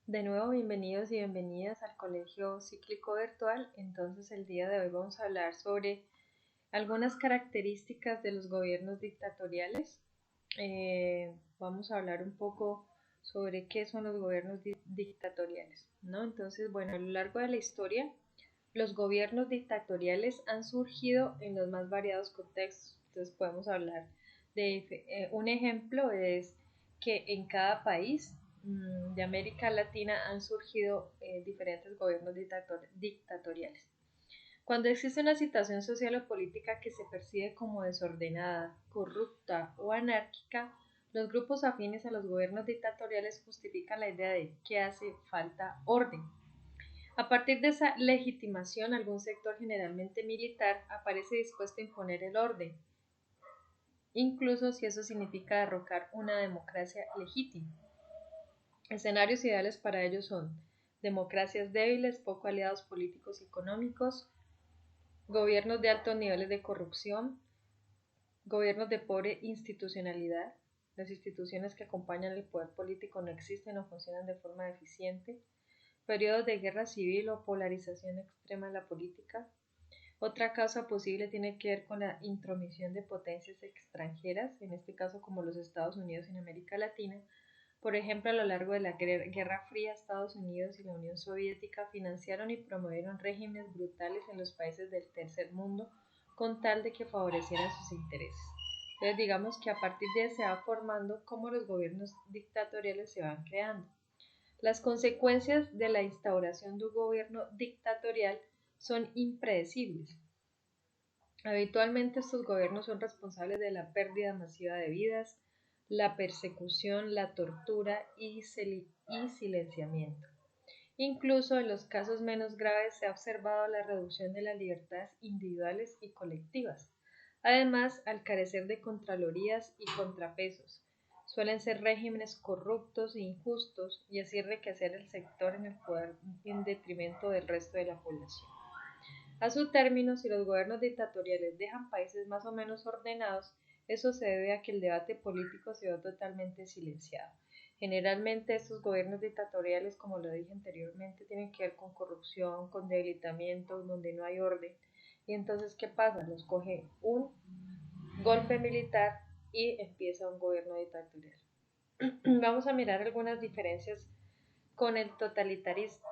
De nuevo, bienvenidos y bienvenidas al Colegio Cíclico Virtual. Entonces, el día de hoy vamos a hablar sobre algunas características de los gobiernos dictatoriales. Vamos a hablar un poco sobre qué son los gobiernos dictatoriales, ¿no? Entonces, bueno, a lo largo de la historia, los gobiernos dictatoriales han surgido en los más variados contextos. Entonces, podemos hablar de un ejemplo es que en cada país de América Latina han surgido diferentes gobiernos dictatoriales. Cuando existe una situación social o política que se percibe como desordenada, corrupta o anárquica, los grupos afines a los gobiernos dictatoriales justifican la idea de que hace falta orden. A partir de esa legitimación, algún sector generalmente militar aparece dispuesto a imponer el orden, incluso si eso significa derrocar una democracia legítima. Escenarios ideales para ellos son democracias débiles, poco aliados políticos y económicos, gobiernos de altos niveles de corrupción, gobiernos de pobre institucionalidad, las instituciones que acompañan el poder político no existen o funcionan de forma eficiente, periodos de guerra civil o polarización extrema en la política. Otra causa posible tiene que ver con la intromisión de potencias extranjeras, en este caso como los Estados Unidos en América Latina. Por ejemplo, a lo largo de la Guerra Fría, Estados Unidos y la Unión Soviética financiaron y promovieron regímenes brutales en los países del tercer mundo con tal de que favorecieran sus intereses. Entonces, digamos que a partir de ahí se va formando cómo los gobiernos dictatoriales se van creando. Las consecuencias de la instauración de un gobierno dictatorial son impredecibles. Habitualmente estos gobiernos son responsables de la pérdida masiva de vidas, la persecución, la tortura y silenciamiento. Incluso en los casos menos graves se ha observado la reducción de las libertades individuales y colectivas. Además, al carecer de contralorías y contrapesos, suelen ser regímenes corruptos e injustos y así enriquecer el sector en el poder en detrimento del resto de la población. A su término, si los gobiernos dictatoriales dejan países más o menos ordenados, eso se debe a que el debate político se ve totalmente silenciado. Generalmente estos gobiernos dictatoriales, como lo dije anteriormente, tienen que ver con corrupción, con debilitamiento, donde no hay orden. Y entonces, ¿qué pasa? Los coge un golpe militar y empieza un gobierno dictatorial. Vamos a mirar algunas diferencias con el totalitarismo.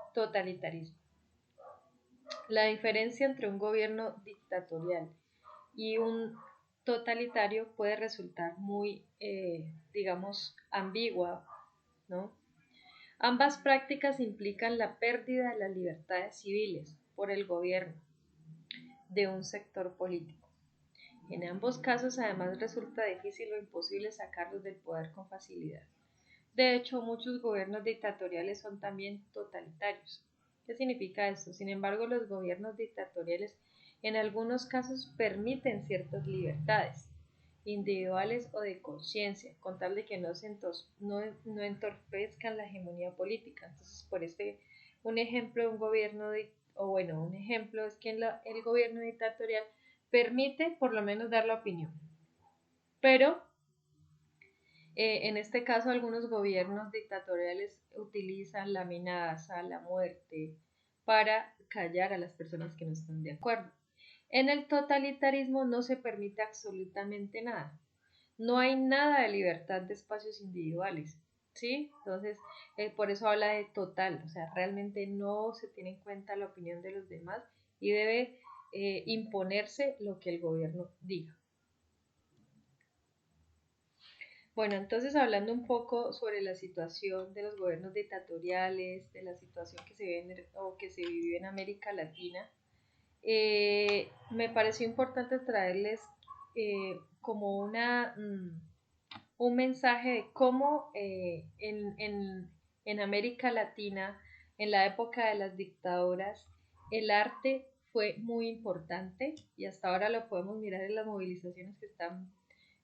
La diferencia entre un gobierno dictatorial y un totalitario puede resultar muy, digamos, ambigua, ¿no? Ambas prácticas implican la pérdida de las libertades civiles por el gobierno de un sector político. En ambos casos, además, resulta difícil o imposible sacarlos del poder con facilidad. De hecho, muchos gobiernos dictatoriales son también totalitarios. ¿Qué significa esto? Sin embargo, los gobiernos dictatoriales en algunos casos permiten ciertas libertades individuales o de conciencia, con tal de que no entorpezcan la hegemonía política. Entonces, un ejemplo de un gobierno, un ejemplo es que el gobierno dictatorial permite por lo menos dar la opinión, pero en este caso, algunos gobiernos dictatoriales utilizan la amenaza, la muerte, para callar a las personas que no están de acuerdo. En el totalitarismo no se permite absolutamente nada. No hay nada de libertad de espacios individuales, ¿sí? Entonces, por eso habla de total, o sea, realmente no se tiene en cuenta la opinión de los demás y debe imponerse lo que el gobierno diga. Bueno, entonces hablando un poco sobre la situación de los gobiernos dictatoriales, de la situación que se vive o que se vivió en América Latina, me pareció importante traerles como un mensaje de cómo en América Latina, en la época de las dictaduras, el arte fue muy importante y hasta ahora lo podemos mirar en las movilizaciones que están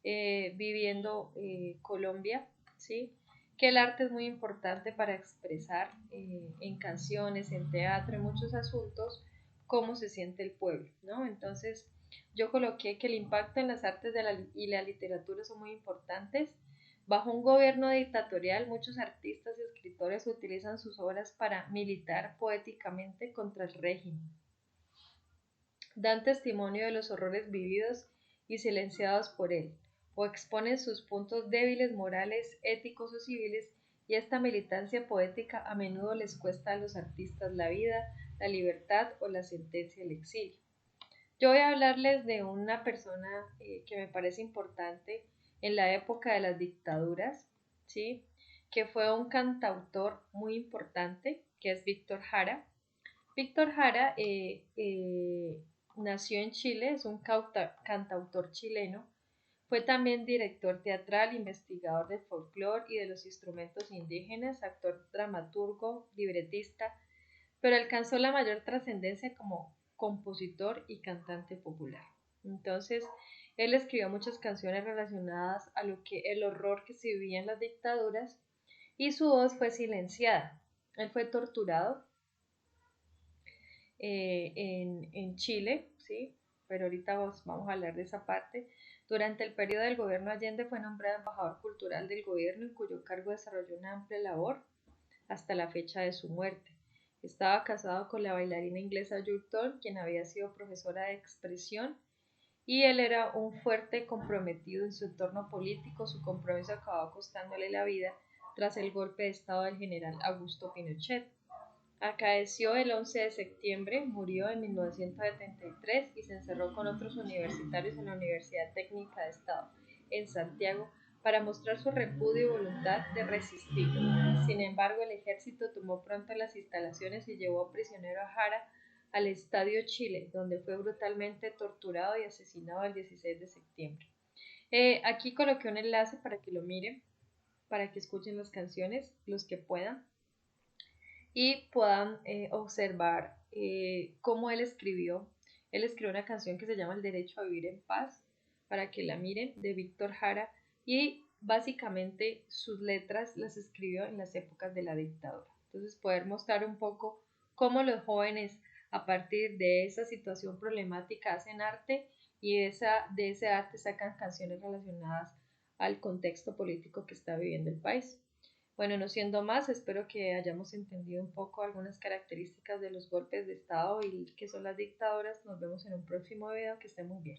viviendo Colombia, ¿sí? Que el arte es muy importante para expresar en canciones, en teatro, en muchos asuntos, cómo se siente el pueblo, ¿no? Entonces, yo coloqué que el impacto en las artes y la literatura son muy importantes Bajo un gobierno dictatorial, muchos artistas y escritores utilizan sus obras para militar poéticamente contra el régimen. Dan testimonio de los horrores vividos y silenciados por él, o exponen sus puntos débiles morales, éticos o civiles, y esta militancia poética a menudo les cuesta a los artistas la vida, la libertad o la sentencia al exilio. Yo voy a hablarles de una persona que me parece importante en la época de las dictaduras, ¿sí? Que fue un cantautor muy importante, que es Víctor Jara. Víctor Jara nació en Chile, es un cantautor chileno. Fue también director teatral, investigador de folclore y de los instrumentos indígenas, actor, dramaturgo, libretista, pero alcanzó la mayor trascendencia como compositor y cantante popular. Entonces, él escribió muchas canciones relacionadas a lo que el horror que se vivía en las dictaduras y su voz fue silenciada. Él fue torturado en Chile, ¿sí? Pero ahorita vamos a hablar de esa parte. Durante el periodo del gobierno Allende fue nombrado embajador cultural del gobierno, en cuyo cargo desarrolló una amplia labor hasta la fecha de su muerte. Estaba casado con la bailarina inglesa Julie Thorne, quien había sido profesora de expresión, y él era un fuerte comprometido en su entorno político. Su compromiso acabó costándole la vida tras el golpe de estado del general Augusto Pinochet. Acaeció el 11 de septiembre, murió en 1973 y se encerró con otros universitarios en la Universidad Técnica de Estado, en Santiago, para mostrar su repudio y voluntad de resistir. Sin embargo, el ejército tomó pronto las instalaciones y llevó prisionero a Jara al Estadio Chile, donde fue brutalmente torturado y asesinado el 16 de septiembre. Aquí coloqué un enlace para que lo miren, para que escuchen las canciones, los que puedan, y puedan observar cómo él escribió. Él escribió una canción que se llama El derecho a vivir en paz, para que la miren, de Víctor Jara, y básicamente sus letras las escribió en las épocas de la dictadura. Entonces, poder mostrar un poco cómo los jóvenes, a partir de esa situación problemática, hacen arte y de ese arte sacan canciones relacionadas al contexto político que está viviendo el país. Bueno, no siendo más, espero que hayamos entendido un poco algunas características de los golpes de Estado y qué son las dictaduras. Nos vemos en un próximo video. Que estén muy bien.